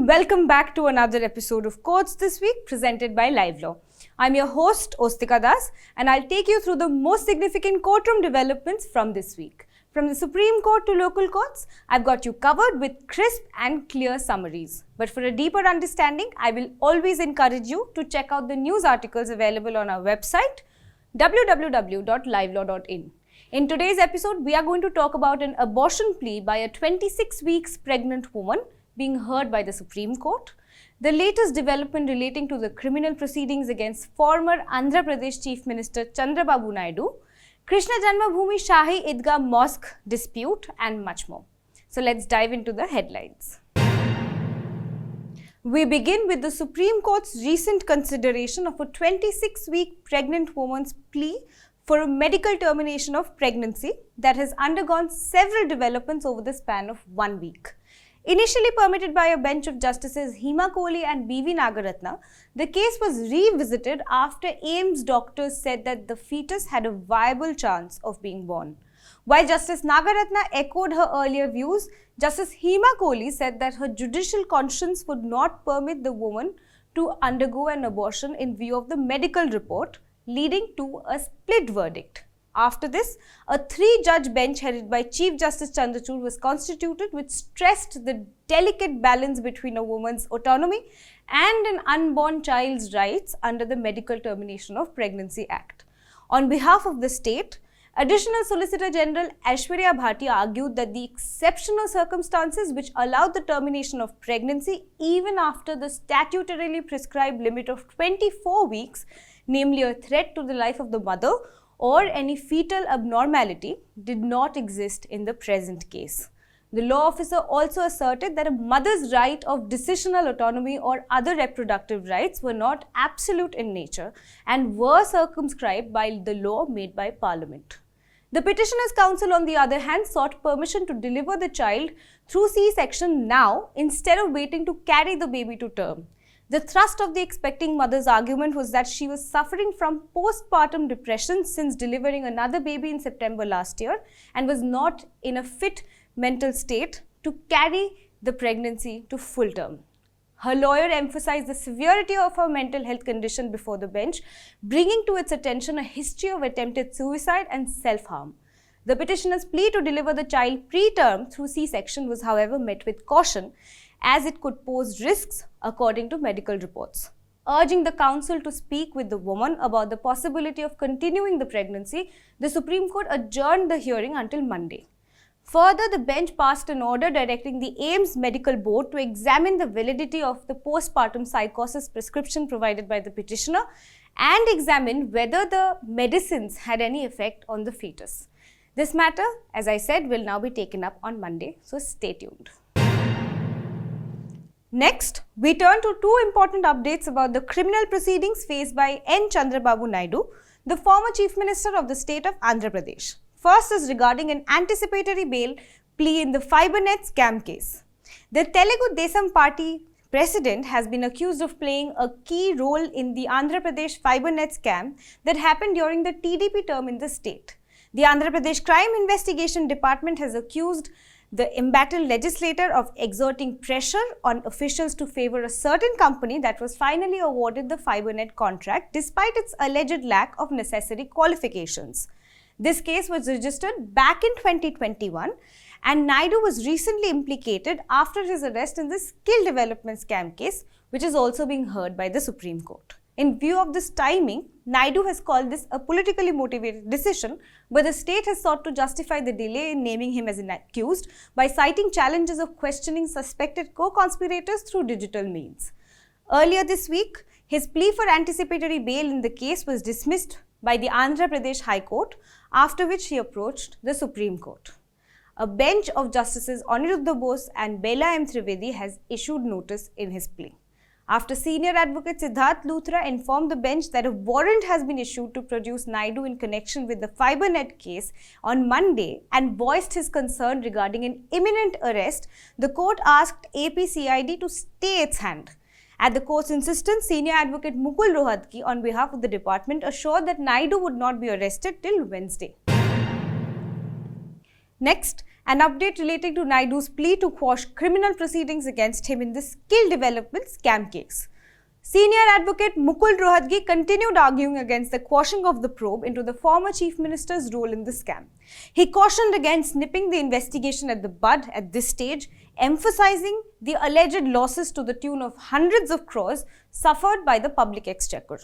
and welcome back to another episode of Courts This Week presented by LiveLaw. I'm your host Ostika Das and I'll take you through the most significant courtroom developments from this week. From the Supreme Court to local courts, I've got you covered with crisp and clear summaries. But for a deeper understanding, I will always encourage you to check out the news articles available on our website www.livelaw.in. In today's episode, we are going to talk about an abortion plea by a 26 weeks pregnant woman being heard by the Supreme Court, the latest development relating to the criminal proceedings against former Andhra Pradesh Chief Minister Chandrababu Naidu, Krishna Janmabhoomi Shahi Idgah Mosque dispute and much more. So let's dive into the headlines. We begin with the Supreme Court's recent consideration of a 26-week pregnant woman's plea for a medical termination of pregnancy that has undergone several developments over the span of 1 week. Initially permitted by a bench of Justices Hema Kohli and B.V. Nagaratna, the case was revisited after AIIMS doctors said that the fetus had a viable chance of being born. While Justice Nagaratna echoed her earlier views, Justice Hema Kohli said that her judicial conscience would not permit the woman to undergo an abortion in view of the medical report, leading to a split verdict. After this, a 3-judge bench headed by Chief Justice Chandrachud was constituted, which stressed the delicate balance between a woman's autonomy and an unborn child's rights under the Medical Termination of Pregnancy Act. On behalf of the state, Additional Solicitor General Aishwarya Bhatia argued that the exceptional circumstances which allowed the termination of pregnancy even after the statutorily prescribed limit of 24 weeks, namely a threat to the life of the mother, or any fetal abnormality, did not exist in the present case. The law officer also asserted that a mother's right of decisional autonomy or other reproductive rights were not absolute in nature and were circumscribed by the law made by Parliament. The petitioner's counsel, on the other hand, sought permission to deliver the child through C-section now instead of waiting to carry the baby to term. The thrust of the expecting mother's argument was that she was suffering from postpartum depression since delivering another baby in September last year and was not in a fit mental state to carry the pregnancy to full term. Her lawyer emphasized the severity of her mental health condition before the bench, bringing to its attention a history of attempted suicide and self-harm. The petitioner's plea to deliver the child preterm through C-section was, however, met with caution, as it could pose risks according to medical reports. Urging the counsel to speak with the woman about the possibility of continuing the pregnancy, the Supreme Court adjourned the hearing until Monday. Further, the bench passed an order directing the AIIMS Medical Board to examine the validity of the postpartum psychosis prescription provided by the petitioner and examine whether the medicines had any effect on the fetus. This matter, as I said, will now be taken up on Monday, so stay tuned. Next, we turn to two important updates about the criminal proceedings faced by N. Chandrababu Naidu, the former Chief Minister of the state of Andhra Pradesh. First is regarding an anticipatory bail plea in the FiberNet scam case. The Telugu Desam Party president has been accused of playing a key role in the Andhra Pradesh FiberNet scam that happened during the TDP term in the state. The Andhra Pradesh Crime Investigation Department has accused the embattled legislator of exerting pressure on officials to favor a certain company that was finally awarded the FiberNet contract despite its alleged lack of necessary qualifications. This case was registered back in 2021 and Naidu was recently implicated after his arrest in the skill development scam case, which is also being heard by the Supreme Court. In view of this timing, Naidu has called this a politically motivated decision, but the state has sought to justify the delay in naming him as an accused by citing challenges of questioning suspected co-conspirators through digital means. Earlier this week, his plea for anticipatory bail in the case was dismissed by the Andhra Pradesh High Court, after which he approached the Supreme Court. A bench of Justices Aniruddha Bose and Bela M. Trivedi has issued notice in his plea. After senior advocate Siddharth Luthra informed the bench that a warrant has been issued to produce Naidu in connection with the FiberNet case on Monday and voiced his concern regarding an imminent arrest, the court asked APCID to stay its hand. At the court's insistence, senior advocate Mukul Rohatgi on behalf of the department assured that Naidu would not be arrested till Wednesday. Next, An update relating to Naidu's plea to quash criminal proceedings against him in the skill development scam case. Senior advocate Mukul Rohatgi continued arguing against the quashing of the probe into the former chief minister's role in the scam. He cautioned against nipping the investigation at the bud at this stage, emphasizing the alleged losses to the tune of hundreds of crores suffered by the public exchequer.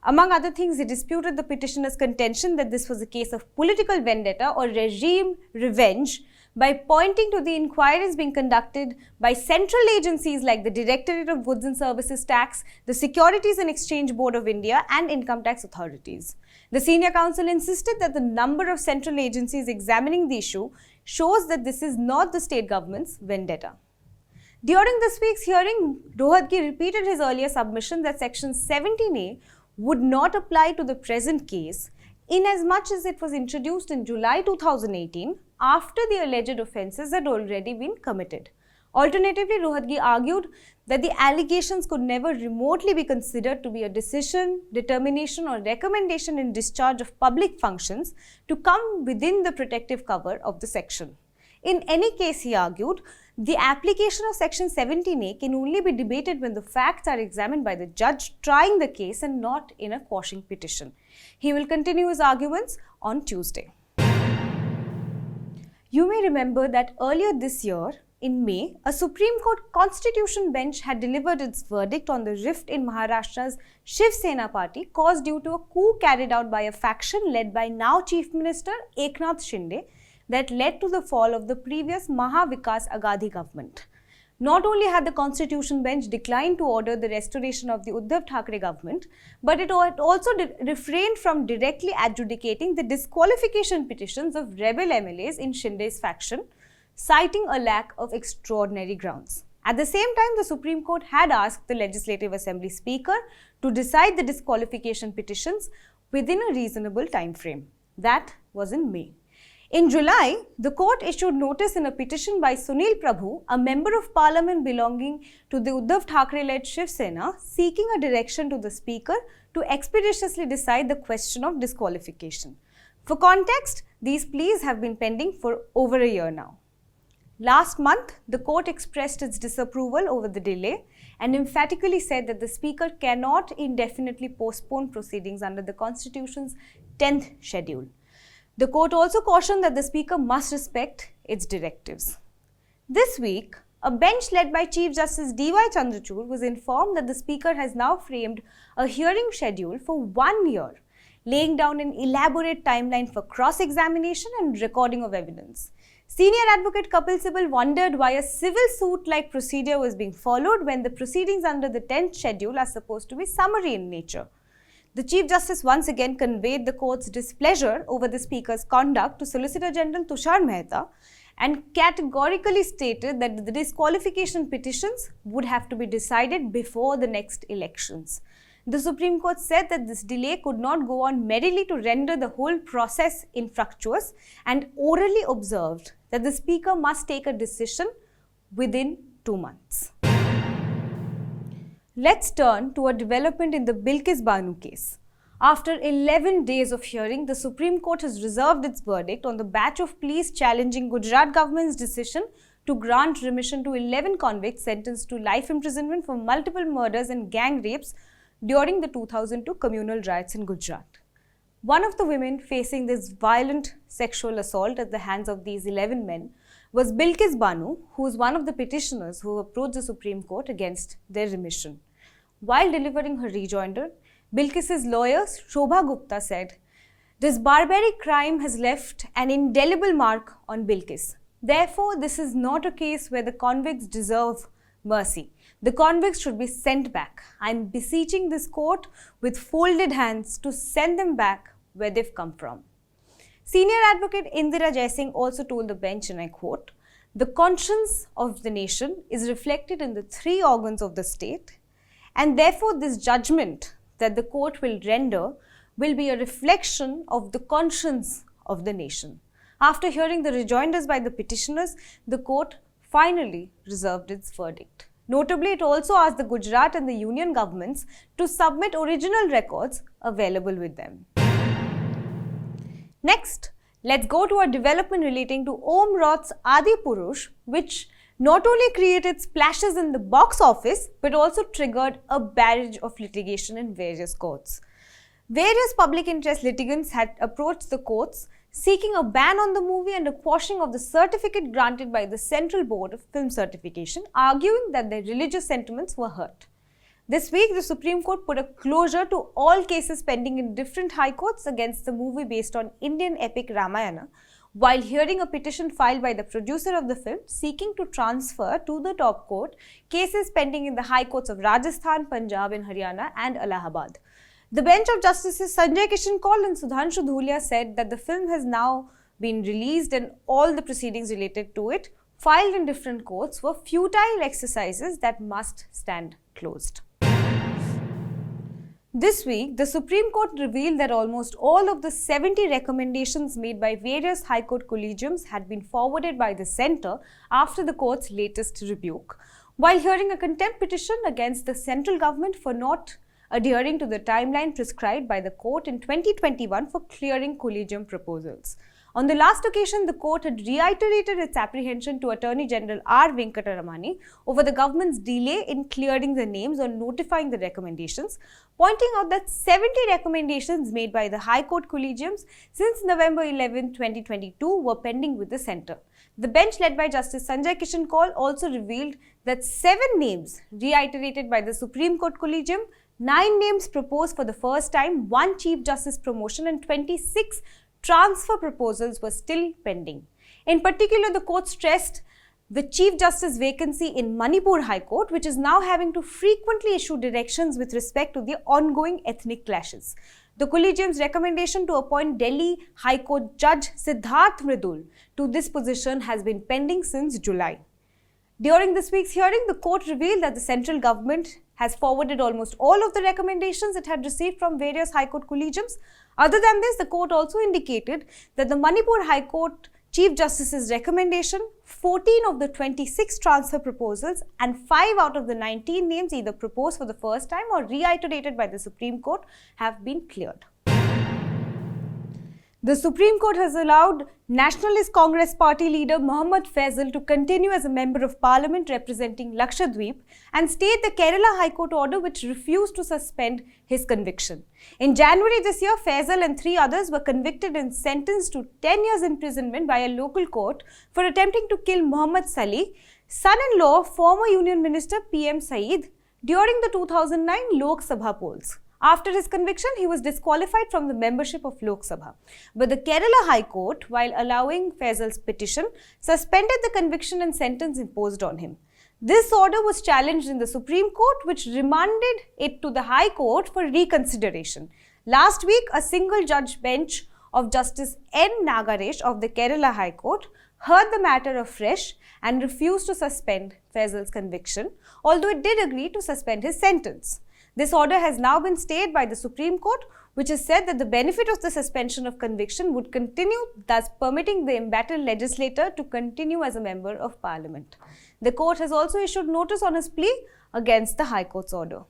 Among other things, he disputed the petitioner's contention that this was a case of political vendetta or regime revenge by pointing to the inquiries being conducted by central agencies like the Directorate of Goods and Services Tax, the Securities and Exchange Board of India and income tax authorities. The senior counsel insisted that the number of central agencies examining the issue shows that this is not the state government's vendetta. During this week's hearing, Rohatgi repeated his earlier submission that Section 17A would not apply to the present case inasmuch as it was introduced in July 2018 after the alleged offences had already been committed. Alternatively, Rohatgi argued that the allegations could never remotely be considered to be a decision, determination or recommendation in discharge of public functions to come within the protective cover of the section. In any case, he argued, the application of Section 17A can only be debated when the facts are examined by the judge trying the case and not in a quashing petition. He will continue his arguments on Tuesday. You may remember that earlier this year, in May, a Supreme Court Constitution bench had delivered its verdict on the rift in Maharashtra's Shiv Sena party caused due to a coup carried out by a faction led by now Chief Minister Eknath Shinde that led to the fall of the previous Maha Vikas Aghadi government. Not only had the Constitution bench declined to order the restoration of the Uddhav Thackeray government, but it also refrained from directly adjudicating the disqualification petitions of rebel MLAs in Shinde's faction, citing a lack of extraordinary grounds. At the same time, the Supreme Court had asked the Legislative Assembly Speaker to decide the disqualification petitions within a reasonable time frame. That was in May. In July, the court issued notice in a petition by Sunil Prabhu, a member of parliament belonging to the Uddhav Thackeray-led Shiv Sena, seeking a direction to the speaker to expeditiously decide the question of disqualification. For context, these pleas have been pending for over a year now. Last month, the court expressed its disapproval over the delay and emphatically said that the speaker cannot indefinitely postpone proceedings under the Constitution's 10th schedule. The court also cautioned that the speaker must respect its directives. This week, a bench led by Chief Justice D.Y. Chandrachud was informed that the speaker has now framed a hearing schedule for 1 year, laying down an elaborate timeline for cross-examination and recording of evidence. Senior advocate Kapil Sibal wondered why a civil suit-like procedure was being followed when the proceedings under the 10th schedule are supposed to be summary in nature. The Chief Justice once again conveyed the court's displeasure over the Speaker's conduct to Solicitor General Tushar Mehta and categorically stated that the disqualification petitions would have to be decided before the next elections. The Supreme Court said that this delay could not go on merely to render the whole process infructuous and orally observed that the Speaker must take a decision within 2 months. Let's turn to a development in the Bilkis Banu case. After 11 days of hearing, the Supreme Court has reserved its verdict on the batch of pleas challenging Gujarat government's decision to grant remission to 11 convicts sentenced to life imprisonment for multiple murders and gang rapes during the 2002 communal riots in Gujarat. One of the women facing this violent sexual assault at the hands of these 11 men was Bilkis Banu, who was one of the petitioners who approached the Supreme Court against their remission. While delivering her rejoinder, Bilkis's lawyer, Shobha Gupta, said, "This barbaric crime has left an indelible mark on Bilkis. Therefore, this is not a case where the convicts deserve mercy. The convicts should be sent back. I am beseeching this court with folded hands to send them back where they've come from." Senior advocate Indira Jaisingh also told the bench, and I quote, "The conscience of the nation is reflected in the 3 organs of the state, and therefore this judgment that the court will render will be a reflection of the conscience of the nation." After hearing the rejoinders by the petitioners, the court finally reserved its verdict. Notably, it also asked the Gujarat and the union governments to submit original records available with them. Next, Let's go to a development relating to Om Roth's Adi Purush, which not only created splashes in the box office but also triggered a barrage of litigation in various courts. Various public interest litigants had approached the courts seeking a ban on the movie and a quashing of the certificate granted by the Central Board of Film Certification, arguing that their religious sentiments were hurt. This week, the Supreme Court put a closure to all cases pending in different high courts against the movie based on Indian epic Ramayana, while hearing a petition filed by the producer of the film seeking to transfer to the top court cases pending in the high courts of Rajasthan, Punjab and Haryana and Allahabad. The bench of Justices Sanjay Kishan Kaul and Sudhanshu Dhulia said that the film has now been released and all the proceedings related to it, filed in different courts, were futile exercises that must stand closed. This week, the Supreme Court revealed that almost all of the 70 recommendations made by various High Court collegiums had been forwarded by the centre after the court's latest rebuke, while hearing a contempt petition against the central government for not adhering to the timeline prescribed by the court in 2021 for clearing collegium proposals. On the last occasion, the court had reiterated its apprehension to Attorney General R. Venkataramani over the government's delay in clearing the names or notifying the recommendations, pointing out that 70 recommendations made by the High Court collegiums since November 11, 2022 were pending with the centre. The bench led by Justice Sanjay Kishan Kaul also revealed that 7 names reiterated by the Supreme Court collegium, 9 names proposed for the first time, 1 Chief Justice promotion and 26 transfer proposals were still pending. In particular, the court stressed the Chief Justice vacancy in Manipur High Court, which is now having to frequently issue directions with respect to the ongoing ethnic clashes. The collegium's recommendation to appoint Delhi High Court Judge Siddharth Mridul to this position has been pending since July. During this week's hearing, the court revealed that the central government has forwarded almost all of the recommendations it had received from various High Court collegiums. Other than this, the court also indicated that the Manipur High Court Chief Justice's recommendation, 14 of the 26 transfer proposals and 5 out of the 19 names either proposed for the first time or reiterated by the Supreme Court have been cleared. The Supreme Court has allowed Nationalist Congress Party leader Mohammad Faisal to continue as a Member of Parliament representing Lakshadweep and stayed the Kerala High Court order which refused to suspend his conviction. In January this year, Faisal and 3 others were convicted and sentenced to 10 years imprisonment by a local court for attempting to kill Muhammad Salih, son-in-law of former Union Minister PM Saeed, during the 2009 Lok Sabha polls. After his conviction, he was disqualified from the membership of Lok Sabha. But the Kerala High Court, while allowing Faisal's petition, suspended the conviction and sentence imposed on him. This order was challenged in the Supreme Court, which remanded it to the High Court for reconsideration. Last week, a single-judge bench of Justice N. Nagaresh of the Kerala High Court heard the matter afresh and refused to suspend Faisal's conviction, although it did agree to suspend his sentence. This order has now been stayed by the Supreme Court, which has said that the benefit of the suspension of conviction would continue, thus permitting the embattled legislator to continue as a Member of Parliament. The court has also issued notice on his plea against the High Court's order.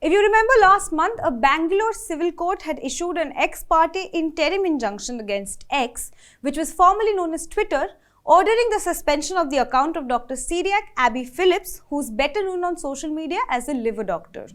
If you remember, last month, a Bangalore civil court had issued an ex parte interim injunction against X, which was formerly known as Twitter, ordering the suspension of the account of Dr. Cyriac Abby Phillips, who is better known on social media as a liver doctor.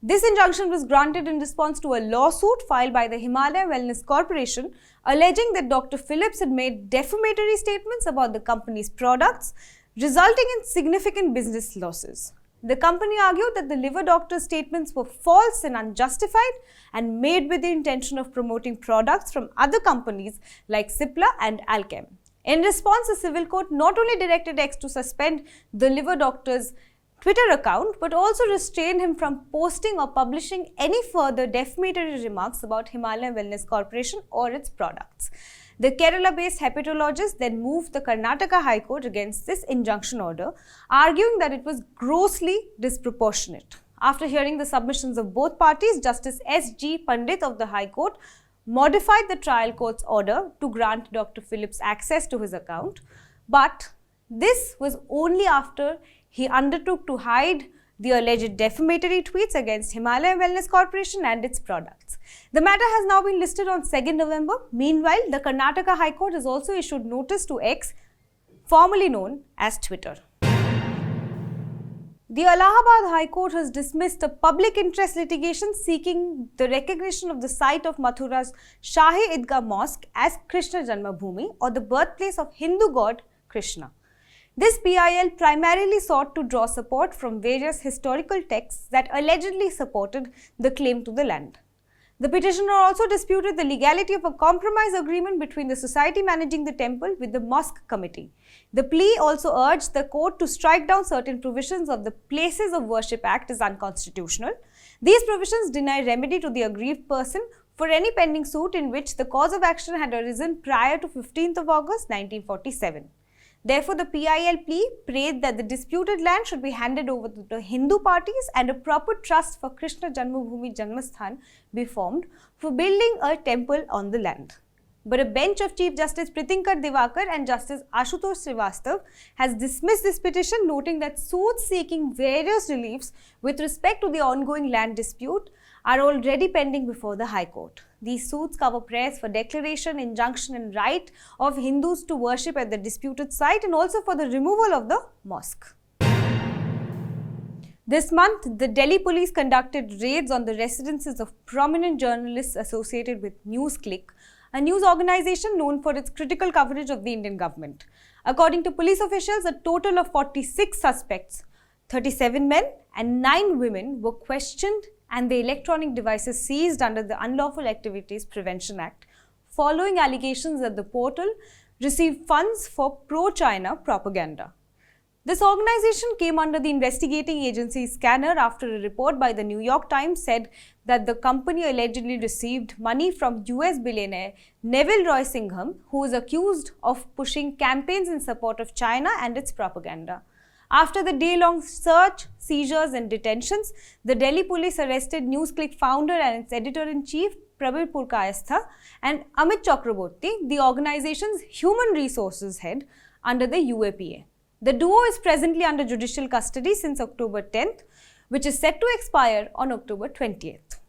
This injunction was granted in response to a lawsuit filed by the Himalaya Wellness Corporation, alleging that Dr. Phillips had made defamatory statements about the company's products, resulting in significant business losses. The company argued that the liver doctor's statements were false and unjustified and made with the intention of promoting products from other companies like Cipla and Alchem. In response, the civil court not only directed X to suspend the liver doctor's Twitter account, but also restrained him from posting or publishing any further defamatory remarks about Himalaya Wellness Corporation or its products. The Kerala-based hepatologist then moved the Karnataka High Court against this injunction order, arguing that it was grossly disproportionate. After hearing the submissions of both parties, Justice S.G. Pandit of the High Court modified the trial court's order to grant Dr. Phillips access to his account, but this was only after he undertook to hide the alleged defamatory tweets against Himalaya Wellness Corporation and its products. The matter has now been listed on 2nd November. Meanwhile, the Karnataka High Court has also issued notice to X, formerly known as Twitter. The Allahabad High Court has dismissed a public interest litigation seeking the recognition of the site of Mathura's Shahi Idgah Mosque as Krishna Janmabhoomi, or the birthplace of Hindu god Krishna. This PIL primarily sought to draw support from various historical texts that allegedly supported the claim to the land. The petitioner also disputed the legality of a compromise agreement between the society managing the temple with the mosque committee. The plea also urged the court to strike down certain provisions of the Places of Worship Act as unconstitutional. These provisions deny remedy to the aggrieved person for any pending suit in which the cause of action had arisen prior to 15th of August 1947. Therefore, the PIL plea prayed that the disputed land should be handed over to the Hindu parties and a proper trust for Krishna Janmabhoomi Janmasthan be formed for building a temple on the land. But a bench of Chief Justice Pritinkar Divakar and Justice Ashutosh Srivastav has dismissed this petition, noting that suits seeking various reliefs with respect to the ongoing land dispute are already pending before the High Court. These suits cover prayers for declaration, injunction and right of Hindus to worship at the disputed site and also for the removal of the mosque. This month, the Delhi police conducted raids on the residences of prominent journalists associated with NewsClick, a news organization known for its critical coverage of the Indian government. According to police officials, a total of 46 suspects, 37 men and 9 women were questioned and the electronic devices seized under the Unlawful Activities Prevention Act, following allegations that the portal received funds for pro-China propaganda. This organization came under the investigating agency Scanner after a report by the New York Times said that the company allegedly received money from US billionaire Neville Roy Singham, who is accused of pushing campaigns in support of China and its propaganda. After the day-long search, seizures and detentions, the Delhi police arrested NewsClick founder and its editor-in-chief Prabir Purkayastha and Amit Chakraborty, the organization's human resources head, under the UAPA. The duo is presently under judicial custody since October 10th, which is set to expire on October 20th.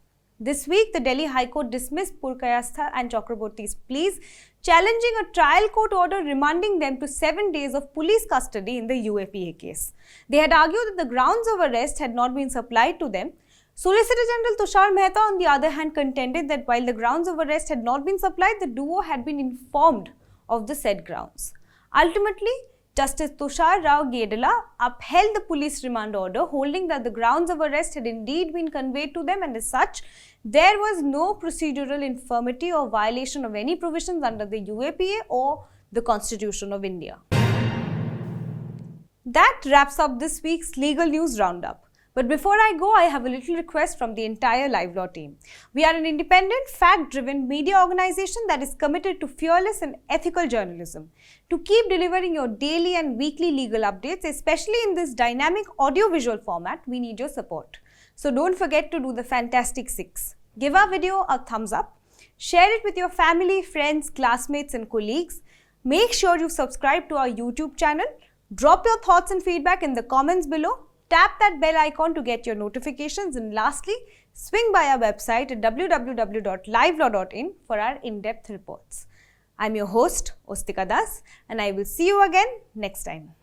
This week, the Delhi High Court dismissed Purkayastha and Chakraborty's pleas, challenging a trial court order remanding them to 7 days of police custody in the UAPA case. They had argued that the grounds of arrest had not been supplied to them. Solicitor General Tushar Mehta, on the other hand, contended that while the grounds of arrest had not been supplied, the duo had been informed of the said grounds. Ultimately, Justice Tushar Rao Gedela upheld the police remand order, holding that the grounds of arrest had indeed been conveyed to them and as such, there was no procedural infirmity or violation of any provisions under the UAPA or the Constitution of India. That wraps up this week's legal news roundup. But before I go, I have a little request from the entire LiveLaw team. We are an independent, fact-driven media organization that is committed to fearless and ethical journalism. To keep delivering your daily and weekly legal updates, especially in this dynamic audio-visual format, we need your support. So don't forget to do the fantastic 6. Give our video a thumbs up, share it with your family, friends, classmates and colleagues. Make sure you subscribe to our YouTube channel. Drop your thoughts and feedback in the comments below. Tap that bell icon to get your notifications, and lastly, swing by our website at www.livelawlaw.in for our in-depth reports. I'm your host, Ostika Das, and I will see you again next time.